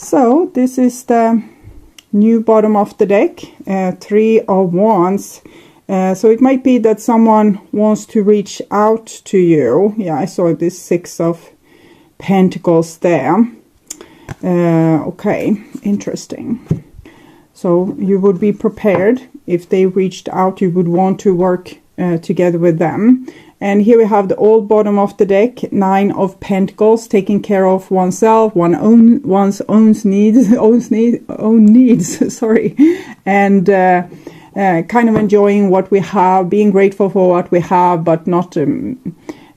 So this is the new bottom of the deck, 3 of Wands. So it might be that someone wants to reach out to you. Yeah, I saw this 6 of Pentacles there. Okay, interesting. So you would be prepared. If they reached out, you would want to work together with them. And here we have the old bottom of the deck, 9 of Pentacles, taking care of oneself, one's own needs, sorry, and kind of enjoying what we have, being grateful for what we have, but not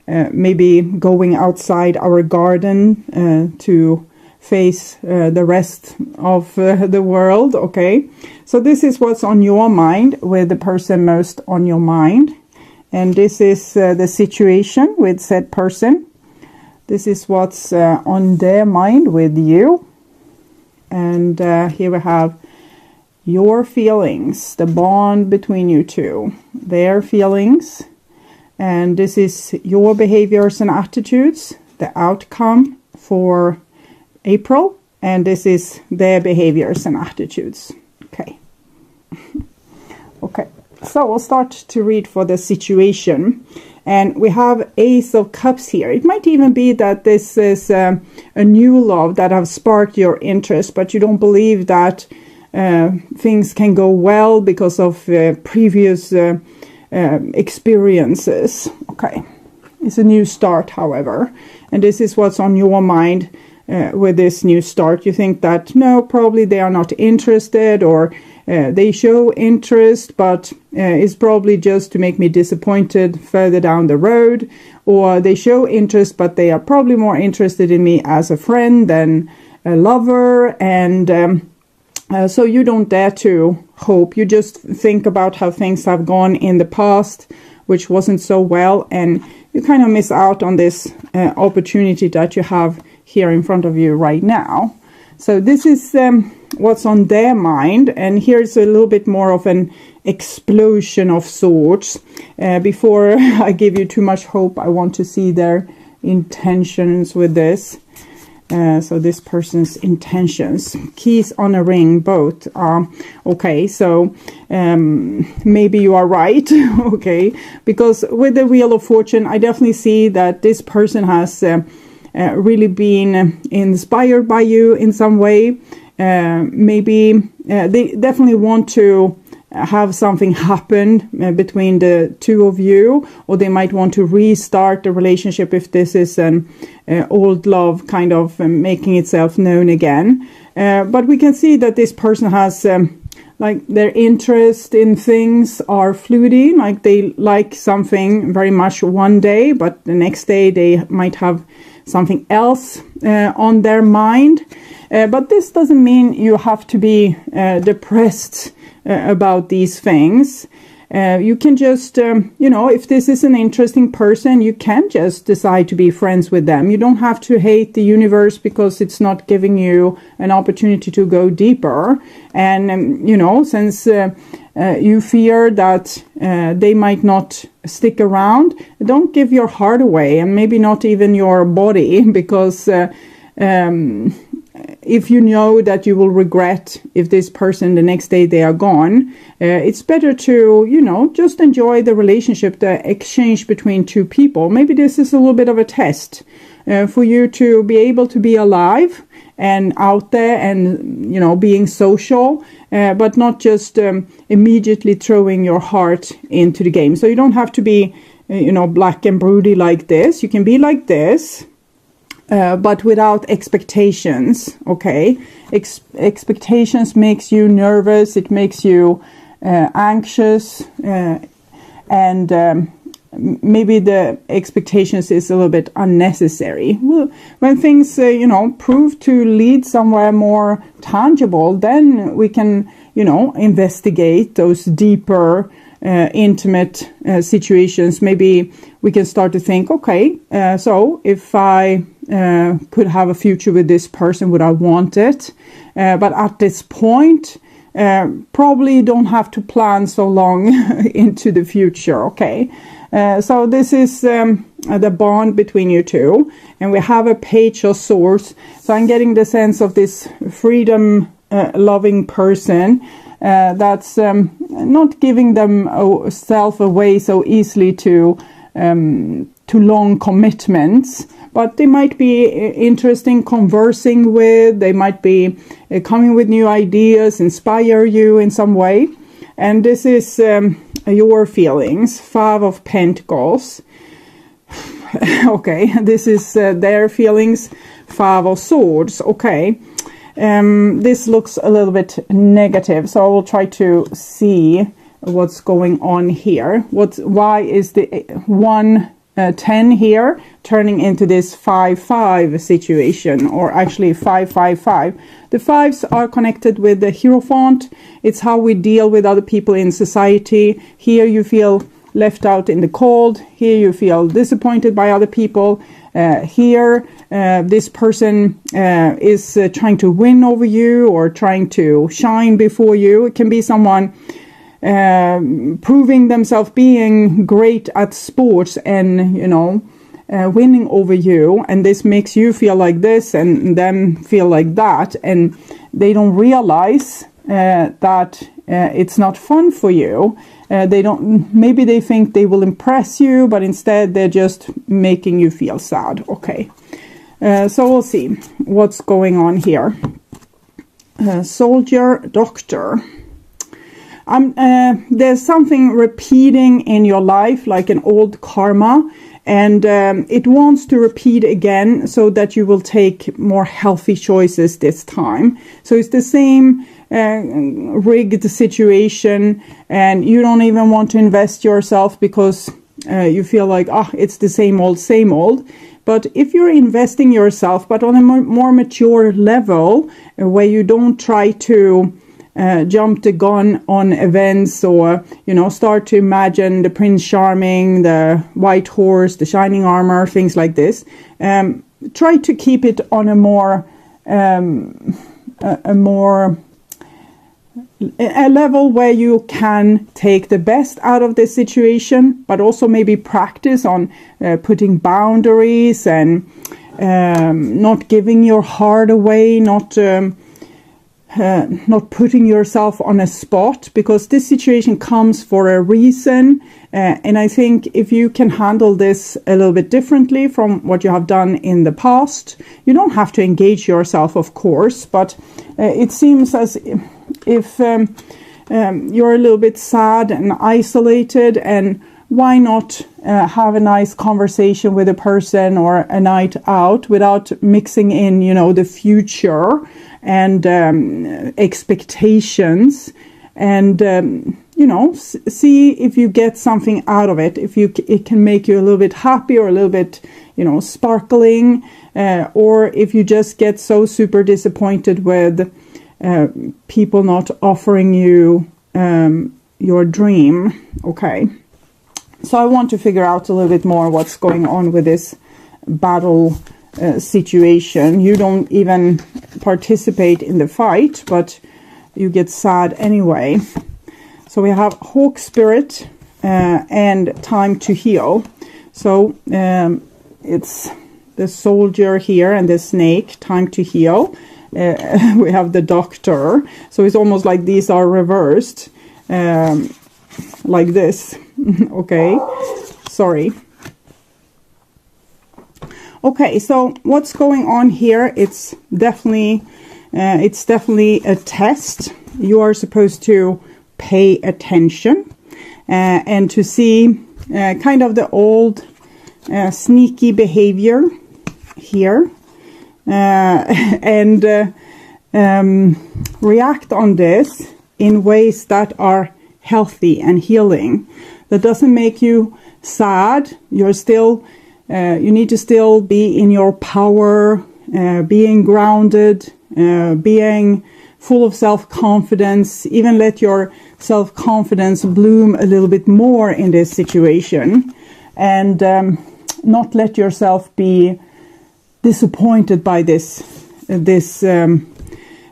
maybe going outside our garden to face the rest of the world. Okay, so this is what's on your mind, with the person most on your mind. And this is the situation with said person. This is what's on their mind with you. And here we have your feelings, the bond between you two, their feelings. And this is your behaviors and attitudes, the outcome for April. And this is their behaviors and attitudes. Okay. Okay. So we'll start to read for the situation, and we have Ace of Cups here. It might even be that this is a new love that have sparked your interest, but you don't believe that things can go well because of previous experiences. Okay, it's a new start, however, and this is what's on your mind with this new start. You think that no, probably they are not interested, or they show interest, but it's probably just to make me disappointed further down the road. Or they show interest, but they are probably more interested in me as a friend than a lover. And so you don't dare to hope. You just think about how things have gone in the past, which wasn't so well. And you kind of miss out on this opportunity that you have here in front of you right now. So this is what's on their mind, and here's a little bit more of an explosion of sorts. Before I give you too much hope, I want to see their intentions with this. So this person's intentions, keys on a ring, both. Okay, so maybe you are right. Okay, because with the Wheel of Fortune, I definitely see that this person has really been inspired by you in some way. Maybe they definitely want to have something happen between the two of you, or they might want to restart the relationship if this is an old love kind of making itself known again. But we can see that this person has like their interest in things are fluiding, like they like something very much one day, but the next day they might have something else on their mind. But this doesn't mean you have to be depressed about these things. You can just, if this is an interesting person, you can just decide to be friends with them. You don't have to hate the universe because it's not giving you an opportunity to go deeper. And, since you fear that they might not stick around, don't give your heart away, and maybe not even your body, because if you know that you will regret if this person the next day they are gone, it's better to, just enjoy the relationship, the exchange between two people. Maybe this is a little bit of a test for you to be able to be alive and out there and, being social, but not just immediately throwing your heart into the game. So you don't have to be, black and broody like this. You can be like this. But without expectations, okay? Expectations makes you nervous, it makes you anxious, and maybe the expectations is a little bit unnecessary. Well, when things, prove to lead somewhere more tangible, then we can, investigate those deeper intimate situations. Maybe we can start to think, okay, so if I could have a future with this person, would I want it? But at this point, probably don't have to plan so long into the future, okay? So this is the bond between you two. And we have a Page of Swords. So I'm getting the sense of this freedom loving person that's not giving themselves away so easily to long commitments, but they might be interesting conversing with. They might be coming with new ideas, inspire you in some way. And this is your feelings. 5 of Pentacles. Okay, this is their feelings. 5 of Swords. Okay. This looks a little bit negative, so I will try to see what's going on here. Why is the 110 here turning into this 5-5 situation, or actually 5-5-5? The 5s are connected with the Hierophant. It's how we deal with other people in society. Here you feel left out in the cold. Here you feel disappointed by other people. Here this person is trying to win over you or trying to shine before you. It can be someone proving themselves being great at sports and, you know, winning over you, and this makes you feel like this and them feel like that, and they don't realize that it's not fun for you. Maybe they think they will impress you, but instead they're just making you feel sad. Okay, so we'll see what's going on here. Soldier, Doctor. There's something repeating in your life, like an old karma, and it wants to repeat again so that you will take more healthy choices this time. So it's the same rigged situation, and you don't even want to invest yourself because you feel like, it's the same old. But if you're investing yourself, but on a more mature level, where you don't try to jump the gun on events, or, you know, start to imagine the Prince Charming, the white horse, the shining armor, things like this. Try to keep it on a level where you can take the best out of the situation, but also maybe practice on putting boundaries and not giving your heart away, not putting yourself on a spot, because this situation comes for a reason. And I think if you can handle this a little bit differently from what you have done in the past, you don't have to engage yourself, of course, but it seems as if you're a little bit sad and isolated, and why not have a nice conversation with a person or a night out without mixing in, you know, the future and expectations, and you know, see if you get something out of it. If it can make you a little bit happy or a little bit, you know, sparkling, or if you just get so super disappointed with people not offering you your dream. Okay, so I want to figure out a little bit more what's going on with this battle situation. You don't even participate in the fight, but you get sad anyway. So we have Hawk Spirit and Time to Heal. So it's the Soldier here and the Snake, Time to Heal. We have the Doctor. So it's almost like these are reversed, like this. Okay, sorry. Okay, so what's going on here? It's definitely a test. You are supposed to pay attention and to see kind of the old sneaky behavior here, and react on this in ways that are healthy and healing. That doesn't make you sad. You're still you need to still be in your power, being grounded, being full of self-confidence. Even let your self-confidence bloom a little bit more in this situation, and not let yourself be disappointed by this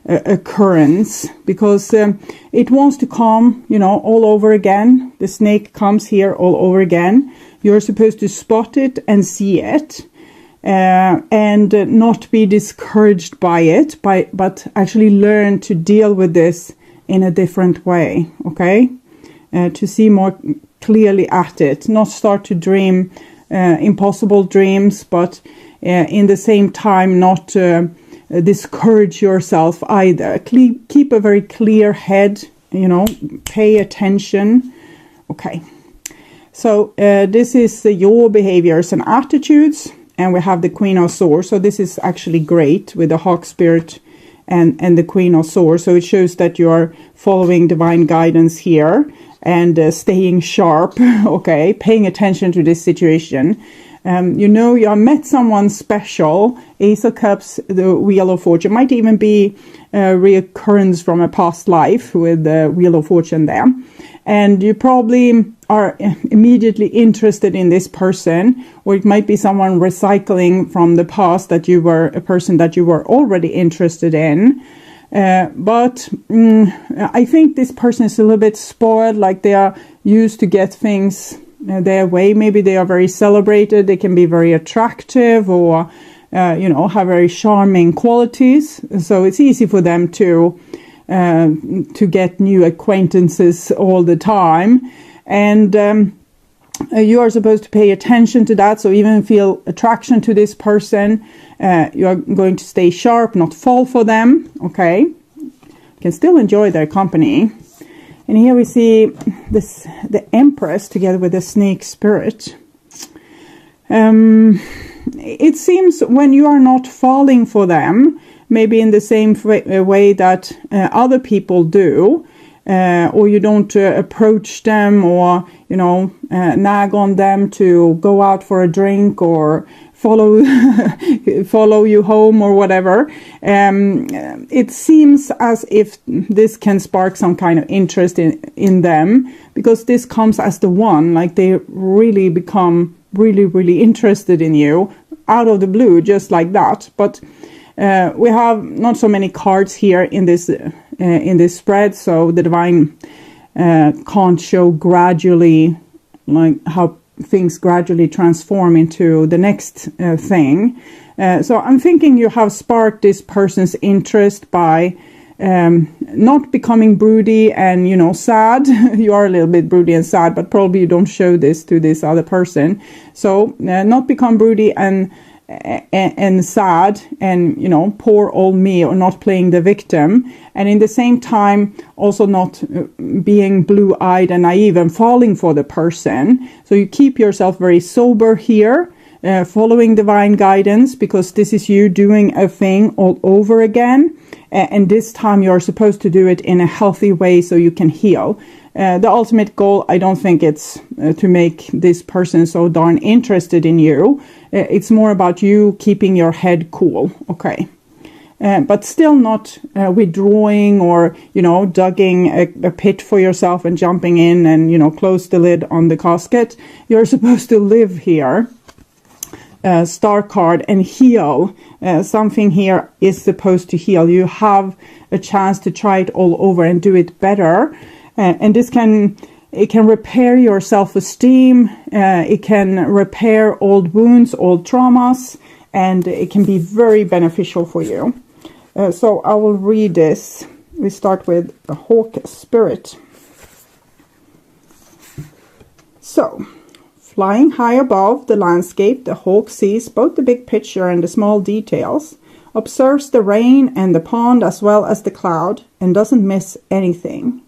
occurrence, because it wants to come, you know, all over again. The snake comes here all over again You're supposed to spot it and see it, and not be discouraged by it, but actually learn to deal with this in a different way, okay? To see more clearly at it, not start to dream impossible dreams, but in the same time not discourage yourself either. Keep a very clear head, you know, pay attention. Okay, so this is your behaviors and attitudes, and we have the Queen of Swords. So this is actually great with the Hawk Spirit and the Queen of Swords. So it shows that you are following divine guidance here and staying sharp, okay, paying attention to this situation. You know, you have met someone special. Ace of Cups, the Wheel of Fortune, might even be a reoccurrence from a past life with the Wheel of Fortune there. And you probably are immediately interested in this person, or it might be someone recycling from the past that you were a person that you were already interested in. But I think this person is a little bit spoiled, like they are used to get things their way. Maybe they are very celebrated, they can be very attractive, or you know, have very charming qualities. So it's easy for them to get new acquaintances all the time, and you are supposed to pay attention to that. So even feel attraction to this person, you are going to stay sharp, not fall for them. Okay, you can still enjoy their company. And here we see this, the Empress together with the Snake Spirit. It seems when you are not falling for them, maybe in the same way that other people do, or you don't approach them, or, you know, nag on them to go out for a drink or follow you home or whatever. It seems as if this can spark some kind of interest in them, because this comes as the one, like they really become really interested in you out of the blue, just like that. But we have not so many cards here in this spread, so the divine can't show gradually, like how things gradually transform into the next thing. So I'm thinking you have sparked this person's interest by not becoming broody and, you know, sad. You are a little bit broody and sad, but probably you don't show this to this other person. So not become broody and sad and, you know, poor old me, or not playing the victim, and in the same time also not being blue-eyed and naive and falling for the person. So you keep yourself very sober here, following divine guidance, because this is you doing a thing all over again, and this time you're supposed to do it in a healthy way so you can heal. The ultimate goal, I don't think it's to make this person so darn interested in you. It's more about you keeping your head cool, okay? But still not withdrawing or, you know, digging a pit for yourself and jumping in and, you know, close the lid on the casket. You're supposed to live here, star card, and heal. Something here is supposed to heal. You have a chance to try it all over and do it better. And this can repair your self-esteem. It can repair old wounds, old traumas, and it can be very beneficial for you. So I will read this. We start with the Hawk Spirit. So, flying high above the landscape, the hawk sees both the big picture and the small details, observes the rain and the pond as well as the cloud, and doesn't miss anything.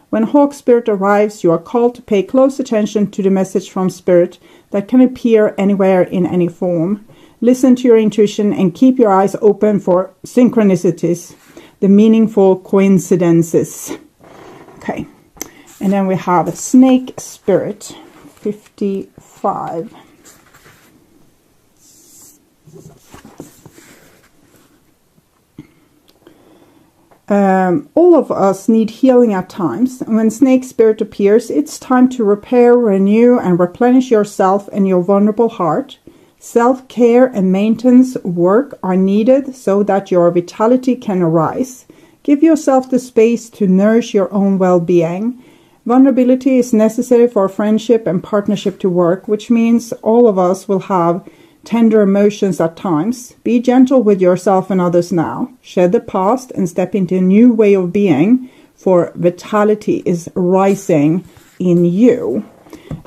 When Hawk Spirit arrives, you are called to pay close attention to the message from Spirit that can appear anywhere in any form. Listen to your intuition and keep your eyes open for synchronicities, the meaningful coincidences. Okay, and then we have a Snake Spirit, 55. All of us need healing at times. When Snake Spirit appears, it's time to repair, renew, and replenish yourself and your vulnerable heart. Self-care and maintenance work are needed so that your vitality can arise. Give yourself the space to nourish your own well-being. Vulnerability is necessary for friendship and partnership to work, which means all of us will have tender emotions at times. Be gentle with yourself and others now. Shed the past and step into a new way of being, for vitality is rising in you.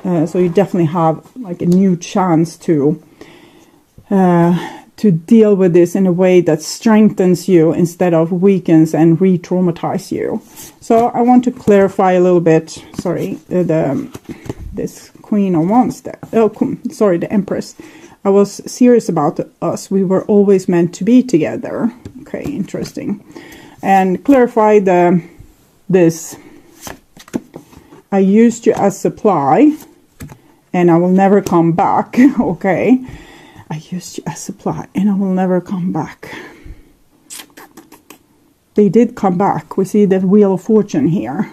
So you definitely have like a new chance to deal with this in a way that strengthens you instead of weakens and re-traumatize you. So I want to clarify a little bit, this Queen of Wands, the Empress. I was serious about us. We were always meant to be together. Okay, interesting. And clarify this. I used you as supply and I will never come back. Okay. I used you as supply and I will never come back. They did come back. We see the Wheel of Fortune here.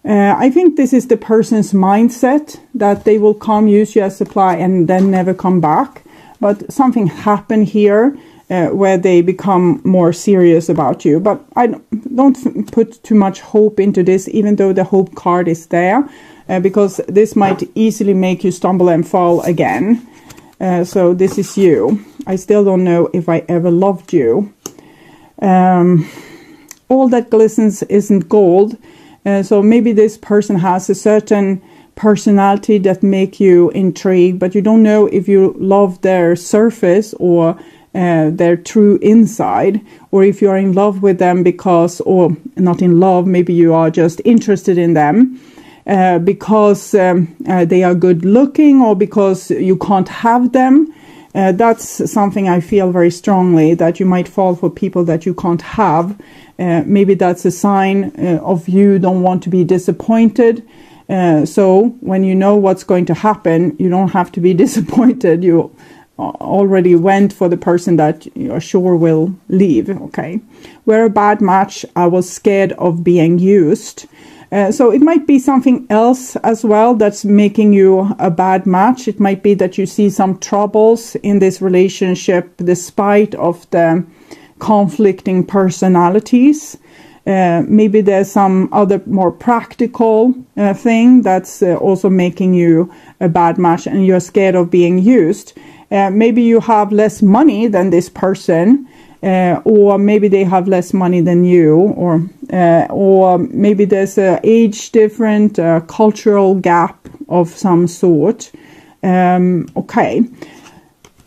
I think this is the person's mindset, that they will come, use you as supply and then never come back. But something happened here where they become more serious about you. But I don't put too much hope into this, even though the hope card is there. Because this might easily make you stumble and fall again. So this is you. I still don't know if I ever loved you. All that glistens isn't gold. So maybe this person has a certain personality that make you intrigued, but you don't know if you love their surface or their true inside, or if you are in love with them because, or not in love, maybe you are just interested in them. Because they are good looking, or because you can't have them. That's something I feel very strongly, that you might fall for people that you can't have. Maybe that's a sign of you don't want to be disappointed. So when you know what's going to happen, you don't have to be disappointed. You already went for the person that you're sure will leave. Okay. We're a bad match. I was scared of being used. So it might be something else as well that's making you a bad match. It might be that you see some troubles in this relationship despite of the conflicting personalities. Maybe there's some other more practical thing that's also making you a bad match and you're scared of being used. Maybe you have less money than this person. Or maybe they have less money than you, or maybe there's a age different, cultural gap of some sort. Okay,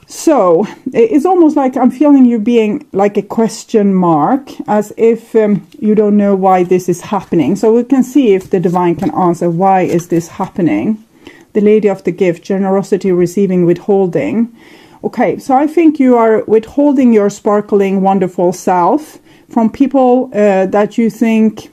so it's almost like I'm feeling you being like a question mark, as if you don't know why this is happening. So we can see if the divine can answer, why is this happening? The Lady of the Gift, generosity, receiving, withholding. Okay, so I think you are withholding your sparkling, wonderful self from people that you think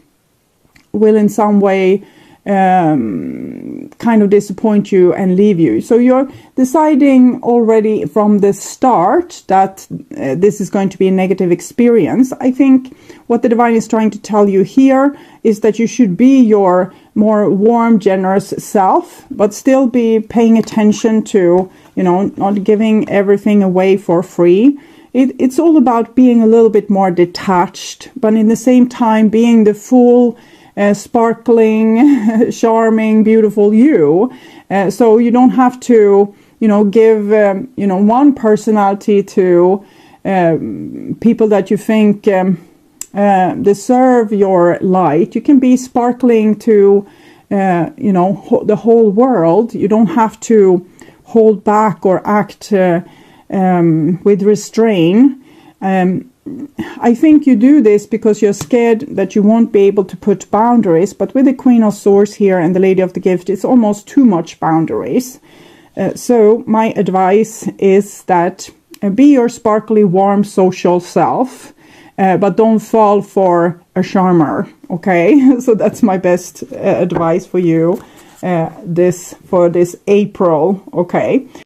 will in some way kind of disappoint you and leave you. So you're deciding already from the start that this is going to be a negative experience. I think what the divine is trying to tell you here is that you should be your more warm, generous self, but still be paying attention to, not giving everything away for free. It's all about being a little bit more detached, but in the same time being the full, sparkling, charming, beautiful you. So you don't have to, give, one personality to people that you think deserve your light. You can be sparkling to, the whole world. You don't have to hold back or act with restraint. I think you do this because you're scared that you won't be able to put boundaries. But with the Queen of Swords here and the Lady of the Gift, it's almost too much boundaries. So my advice is that be your sparkly, warm, social self. But don't fall for a charmer. Okay, so that's my best advice for you. For this April. Okay.